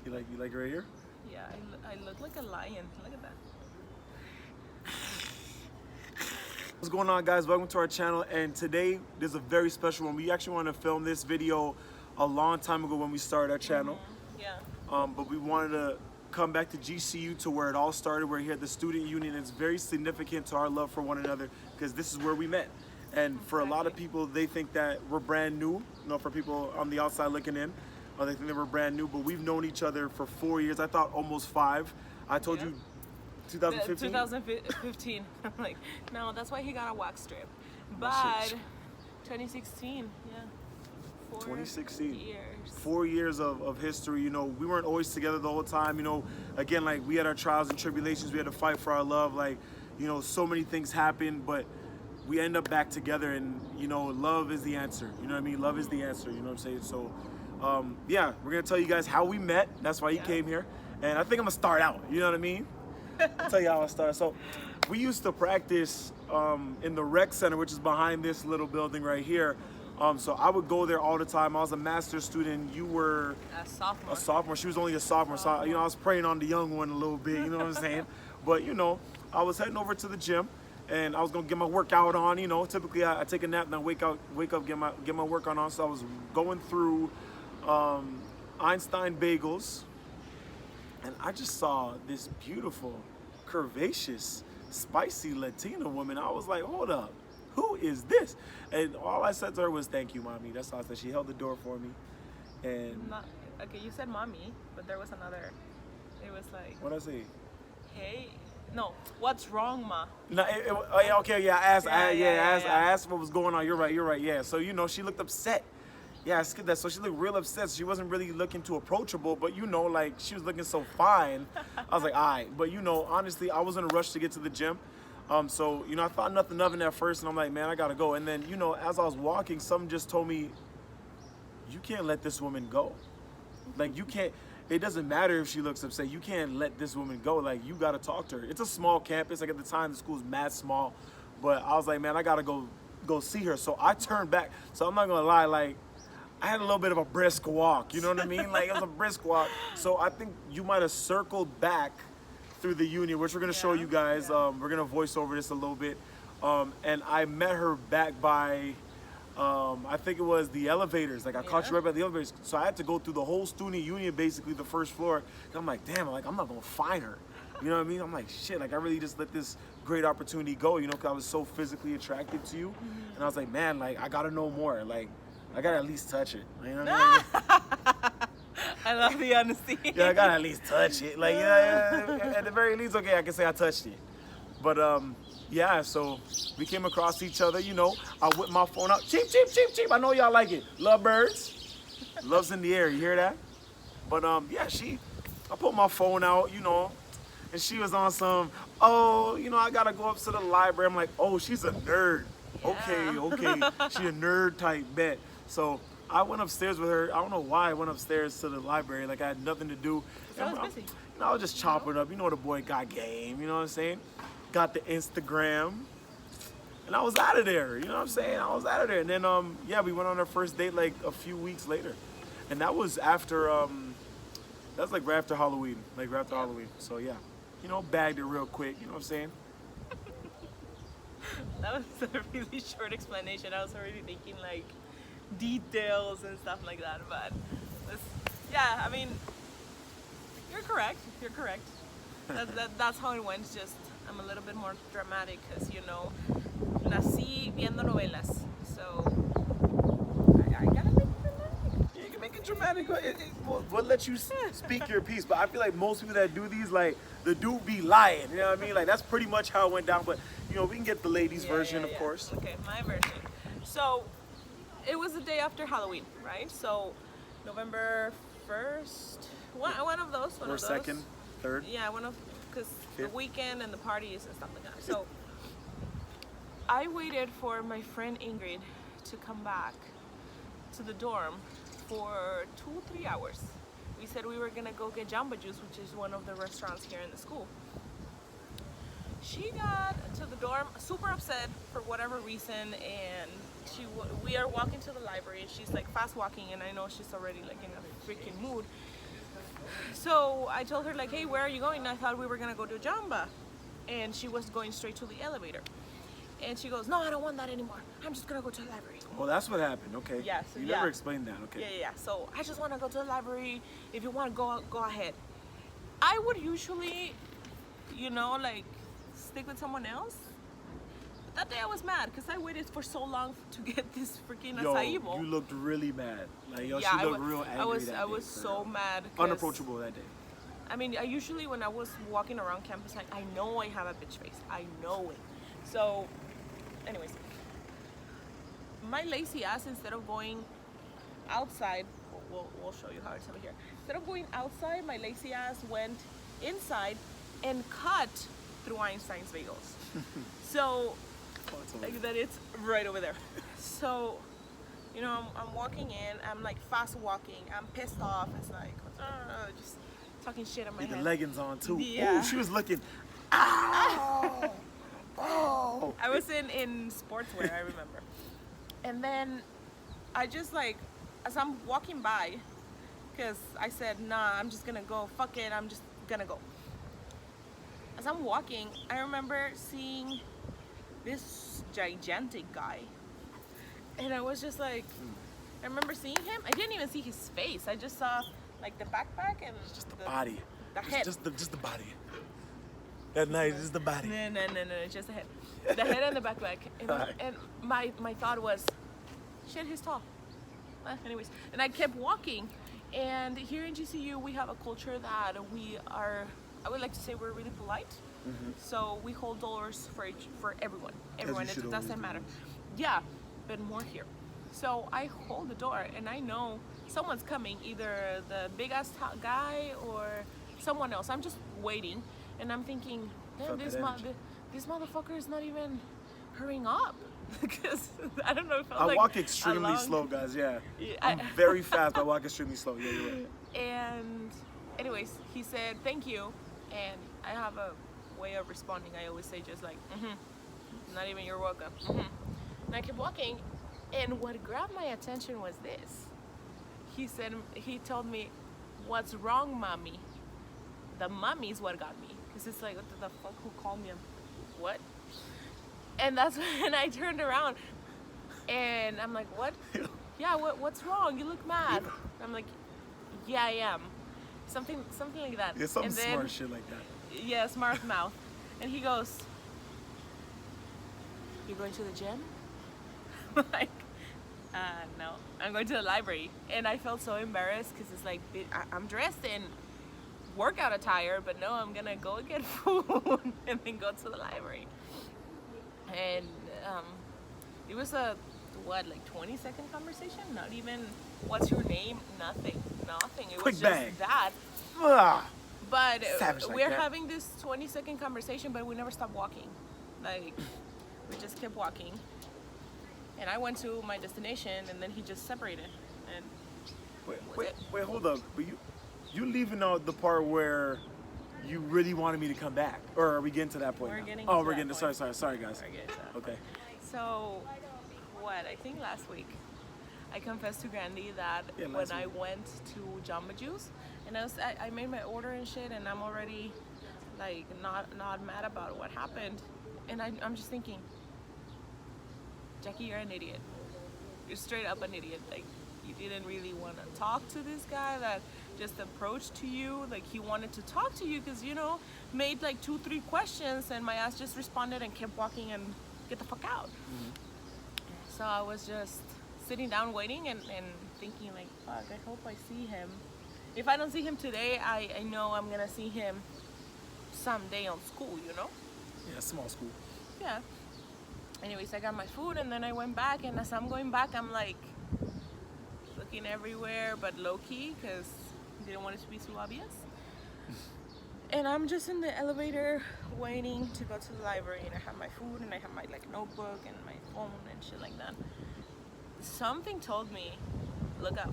You like right here? Yeah, I look like a lion. Look at that. What's going on, guys? Welcome to our channel, and today there's a very special one. We actually wanted to film this video a long time ago when we started our channel. Yeah. But we wanted to come back to GCU to where it all started. We're here at the student union. It's very significant to our love for one another because this is where we met. And for a lot of people, they think that we're brand new. You know, for people on the outside looking in, they think that we're brand new. But we've known each other for 4 years. I thought almost 5. I told you 2015? 2015. I'm like, no, that's why he got a wax strip. But 2016, yeah. 2016. 4 years. 4 years of history. You know, we weren't always together the whole time. You know, again, like we had our trials and tribulations. We had to fight for our love. Like, you know, so many things happened, but we end up back together, and you know, love is the answer. You know what I mean? Love is the answer. You know what I'm saying? So, yeah, we're gonna tell you guys how we met. That's why he came here, and I think I'm gonna start out. You know what I mean? I'll tell you how I started. So, we used to practice in the rec center, which is behind this little building right here. So I would go there all the time. I was a master's student. You were a sophomore. A sophomore. She was only a sophomore. So, you know, I was preying on the young one a little bit. You know what I'm saying? But, you know, I was heading over to the gym, and I was gonna get my workout on. You know, typically I take a nap and I wake up, get my workout on. So I was going through Einstein Bagels, and I just saw this beautiful, curvaceous, spicy Latina woman. I was like, hold up, who is this? And all I said to her was, thank you, mommy. That's all I said. She held the door for me. And okay, you said mommy, but there was another. It was like, what'd I say? hey, no, what's wrong, ma? No, okay, yeah, I asked what was going on. You're right, yeah. So, you know, she looked upset. Yeah, I skipped that. So she looked real upset. She wasn't really looking too approachable, but you know, like, she was looking so fine. I was like, all right. But, you know, honestly, I was in a rush to get to the gym. So, you know, I thought nothing of it at first, and I'm like, man, I gotta go. And then, you know, as I was walking, something just told me, you can't let this woman go. Like, you can't, it doesn't matter if she looks upset. You can't let this woman go. Like, you gotta talk to her. It's a small campus. Like, at the time, the school's mad small. But I was like, man, I gotta go see her. So I turned back. So I'm not gonna lie, like, I had a little bit of a brisk walk, you know what I mean? Like, it was a brisk walk. So I think you might have circled back through the union, which we're gonna show you guys. We're gonna voice over this a little bit. And I met her back by, I think it was the elevators. Like, I caught you right by the elevators. So I had to go through the whole student union, basically the first floor. And I'm like, damn, I'm not gonna find her. You know what I mean? I'm like, shit, like, I really just let this great opportunity go, you know, because I was so physically attracted to you. And I was like, man, like, I gotta know more. Like, I gotta at least touch it. You know what I mean? I love the honesty. Yeah, I gotta at least touch it. Like, yeah, at the very least, okay, I can say I touched it. But yeah, so we came across each other. You know, I whipped my phone out. Cheep, cheep, cheep, cheep. I know y'all like it. Love birds. Love's in the air. You hear that? But yeah, I put my phone out. You know, and she was on some. Oh, you know, I gotta go up to the library. I'm like, oh, she's a nerd. Okay, she a nerd type bet. So I went upstairs with her. I don't know why I went upstairs to the library. Like, I had nothing to do. So I was busy. You know, I was just chopping up. You know, the boy got game. You know what I'm saying? Got the Instagram. And I was out of there. You know what I'm saying? I was out of there. And then, yeah, we went on our first date like a few weeks later. And that was after, that's like right after Halloween. Like, right after Halloween. So, yeah. You know, bagged it real quick. You know what I'm saying? That was a really short explanation. I was already thinking like details and stuff like that, but yeah, I mean, you're correct. You're correct. That's how it went. Just I'm a little bit more dramatic because, you know, nací viendo novelas, so I gotta make it dramatic. Yeah, you can make it dramatic. We'll let you speak your piece, but I feel like most people that do these, like, the dude be lying. You know what I mean? Like, that's pretty much how it went down. But you know, we can get the ladies' version, of course. Okay, my version. So it was the day after Halloween, right? So November 1st, one of those. Or second, third. Yeah, because the weekend and the parties and stuff like that. So I waited for my friend Ingrid to come back to the dorm for 2-3 hours. We said we were gonna go get Jamba Juice, which is one of the restaurants here in the school. She got to the dorm super upset for whatever reason, and we are walking to the library, and she's like fast walking, and I know she's already like in a freaking mood. So I told her like, hey, where are you going? And I thought we were gonna go to Jamba. And she was going straight to the elevator. And she goes, no, I don't want that anymore. I'm just gonna go to the library. Well, that's what happened. Okay. Yeah, so you yeah. never explained that. Okay. Yeah. So I just want to go to the library. If you want to go ahead. I would usually, like stick with someone else. But that day I was mad because I waited for so long to get this freaking acai bowl. You looked really mad. Like, she looked real angry I was so mad. Unapproachable that day. I mean, I usually, when I was walking around campus, I know I have a bitch face. I know it. So, anyways, my lazy ass, instead of going outside, we'll show you how it's over here. Instead of going outside, my lazy ass went inside and cut through Einstein's bagels. So, like that, it's right over there. So, I'm walking in, I'm like fast walking, I'm pissed off. It's like, just talking shit in my head. The leggings on too. Yeah. Ooh, she was looking. Ow! Oh! I was in sportswear, I remember. And then I just like, as I'm walking by, because I said, nah, I'm just gonna go, fuck it, I'm just gonna go. As I'm walking, I remember seeing this gigantic guy. And I was just like, I remember seeing him. I didn't even see his face. I just saw like the backpack and just the body. The head. Just the body. That night, just the body. No, just the head. The head and the backpack. And my thought was, shit, he's tall. Anyways, and I kept walking. And here in GCU, we have a culture that we are, I would like to say we're really polite. Mm-hmm. So we hold doors for everyone. Everyone, it doesn't matter. Yeah, but more here. So I hold the door and I know someone's coming, either the big ass guy or someone else. I'm just waiting and I'm thinking, damn, this motherfucker is not even hurrying up. Because I don't know if I walk extremely slow, guys. Yeah, I'm very fast. I walk extremely slow. Yeah, you're right. And anyways, he said thank you, and I have a way of responding. I always say just like, not even you're welcome. And I kept walking, and what grabbed my attention was this. He told me, "What's wrong, mommy?" The mommy's what got me, because it's like, what the fuck? Who called me? What? And that's when I turned around and I'm like, what? Yeah, what's wrong? You look mad. I'm like, yeah, I am. Something like that. Yeah, something smart shit like that. Yeah, smart mouth. And he goes, you're going to the gym? I'm like, no, I'm going to the library. And I felt so embarrassed because it's like, I'm dressed in workout attire, but no, I'm gonna go get food and then go to the library. And it was a 20-second conversation, not even what's your name, nothing. It Quick was bang. just that. But we're having this 20-second conversation, but we never stopped walking. Like, we just kept walking, and I went to my destination, and then he just separated. And wait, hold up. But you leaving out the part where you really wanted me to come back, or are we getting to that point? We're getting. We're getting. Sorry, guys. Okay. So, I think last week, I confessed to Grandy that when I went to Jamba Juice, and I made my order and shit, and I'm already like not mad about what happened, and I'm just thinking, Jackie, you're an idiot. You're straight up an idiot. Like, you didn't really want to talk to this guy that just approached to you. Like, he wanted to talk to you because, made like 2-3 questions, and my ass just responded and kept walking and get the fuck out. Mm-hmm. So I was just sitting down waiting and thinking like, fuck, I hope I see him. If I don't see him today, I know I'm gonna see him someday on school, Yeah, small school. Yeah. Anyways, I got my food and then I went back, and as I'm going back, I'm like looking everywhere but low-key because I didn't want it to be too obvious. And I'm just in the elevator waiting to go to the library, and I have my food and I have my notebook and my phone and shit like that. Something told me, look up.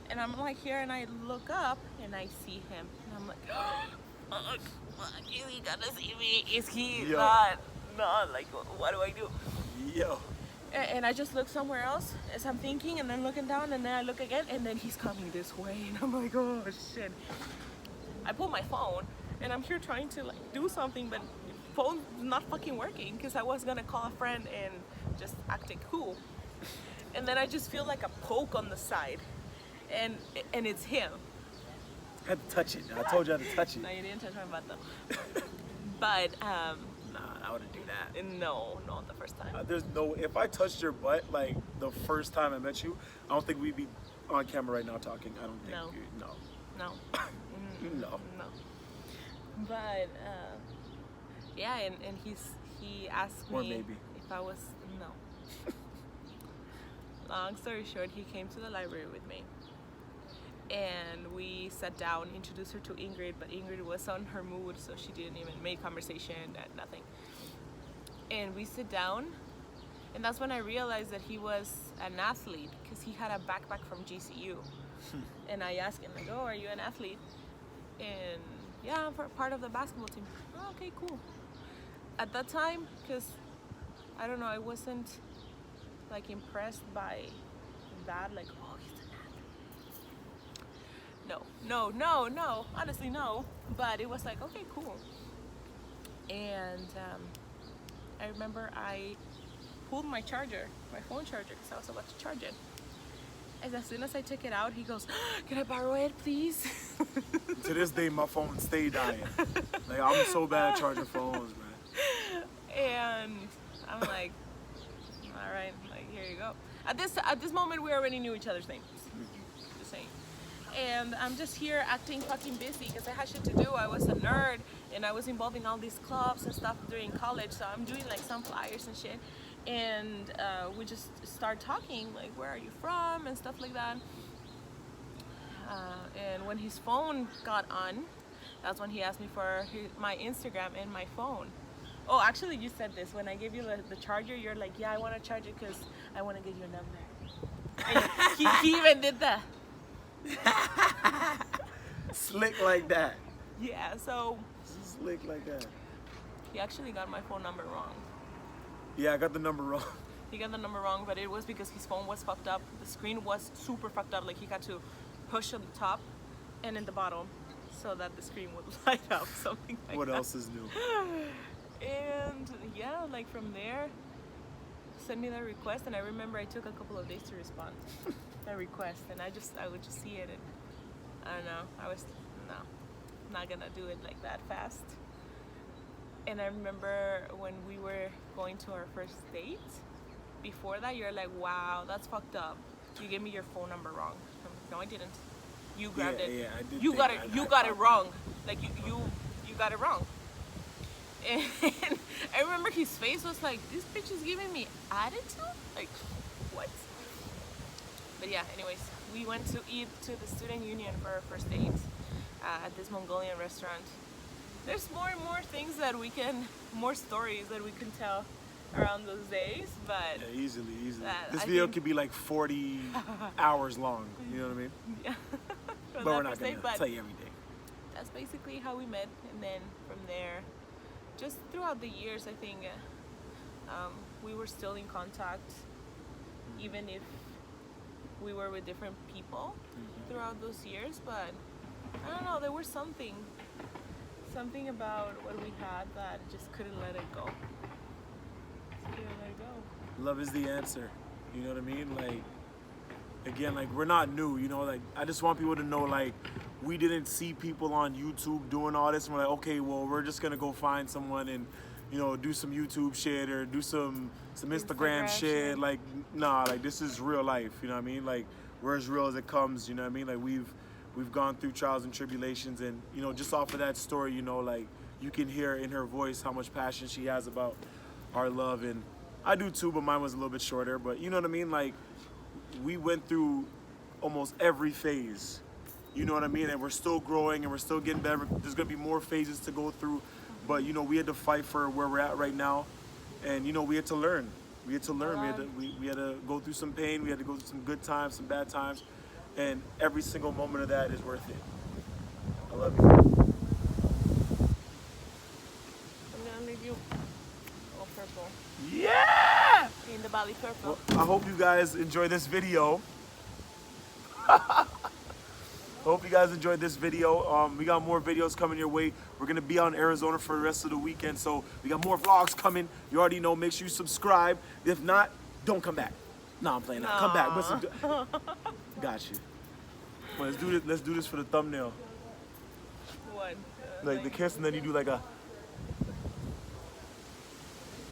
And I'm like here, and I look up and I see him, and I'm like, oh, fuck, is he gonna see me? Is he not? No, like, what do I do? Yo. And I just look somewhere else as I'm thinking, and then looking down, and then I look again, and then he's coming this way, and I'm like, oh shit. I pull my phone, and I'm here trying to like do something, but phone's not fucking working, because I was gonna call a friend and just acting cool. And then I just feel like a poke on the side, and it's him. I had to touch it. I told you I had to touch it. No, you didn't touch my butt though. But Nah, I wouldn't do that. no, not the first time. There's no. If I touched your butt like the first time I met you, I don't think we'd be on camera right now talking. I don't think. No. No. No. No. But yeah, and he asked Or me maybe. if I was no. Long story short, he came to the library with me, and we sat down, introduced her to Ingrid, but Ingrid was on her mood, so she didn't even make conversation, nothing. And we sit down, and that's when I realized that he was an athlete, because he had a backpack from GCU. And I asked him, like, oh, are you an athlete? And yeah, I'm part of the basketball team. Oh, okay, cool. At that time, because I don't know, I wasn't like impressed by that, like, oh, he's an athlete. No, honestly, no. But it was like, okay, cool. And I remember I pulled my charger, my phone charger, because I was about to charge it. And as soon as I took it out, he goes, can I borrow it, please? To this day, my phone stay dying. Like, I'm so bad at charging phones, man. And I'm like, all right, like, here you go. At this moment, we already knew each other's names. Just saying. And I'm just here acting fucking busy because I had shit to do. I was a nerd, and I was involved in all these clubs and stuff during college. So I'm doing like some flyers and shit. And we just start talking, like, where are you from and stuff like that. And when his phone got on, that's when he asked me for my Instagram and my phone. Oh, actually, you said this. When I gave you the charger, you're like, yeah, I want to charge it because I want to get your number. And he even did that. Slick like that. Yeah, so Slick like that. he actually got my phone number wrong. Yeah, I got the number wrong. He got the number wrong, but it was because his phone was fucked up. The screen was super fucked up. Like, he had to push on the top and in the bottom so that the screen would light up, something like that. What else is new? And yeah, like from there, send me that request, and I remember I took a couple of days to respond that request, and I would just see it, and I don't know, I was not gonna do it like that fast. And I remember when we were going to our first date, before that, you're like, wow, that's fucked up. You gave me your phone number wrong. I'm like, no, I didn't. You grabbed it. Yeah, I did. You got it. You got it wrong. Like, you got it wrong. And I remember his face was like, this bitch is giving me attitude? Like, what? But yeah, anyways, we went to eat to the student union for our first date at this Mongolian restaurant. There's more and more things more stories that we can tell around those days, but Yeah, easily. This I video think- could be like 40 hours long, you know what I mean? yeah. But we're not gonna tell you everything. That's basically how we met, and then from there, just throughout the years, I think we were still in contact, even if we were with different people throughout those years. But I don't know, there was something about what we had that just couldn't let it go. Love is the answer, you know what I mean? Like, again, like, we're not new, you know, like, I just want people to know, like, we didn't see people on YouTube doing all this and we're like, okay, well, we're just gonna go find someone and, you know, do some YouTube shit or do some Instagram shit. Like, nah, like, this is real life, you know what I mean? Like, we're as real as it comes, you know what I mean? Like, we've gone through trials and tribulations, and, you know, just off of that story, you know, like, you can hear in her voice how much passion she has about our love. And I do too, but mine was a little bit shorter. But you know what I mean? Like, we went through almost every phase, you know what I mean? And we're still growing and we're still getting better. There's gonna be more phases to go through, but you know, we had to fight for where we're at right now. And you know, we had to learn. We had to go through some pain. We had to go through some good times, some bad times. And every single moment of that is worth it. I love you. I'm gonna leave you all purple. Yeah! In the Bali purple. Well, I hope you guys enjoy this video. Hope you guys enjoyed this video. We got more videos coming your way. We're gonna be out in Arizona for the rest of the weekend, so we got more vlogs coming. You already know. Make sure you subscribe. If not, don't come back. No, I'm playing. Come back. Got you. Well, let's do this. Let's do this for the thumbnail. What? Like the kiss, and then you do like a.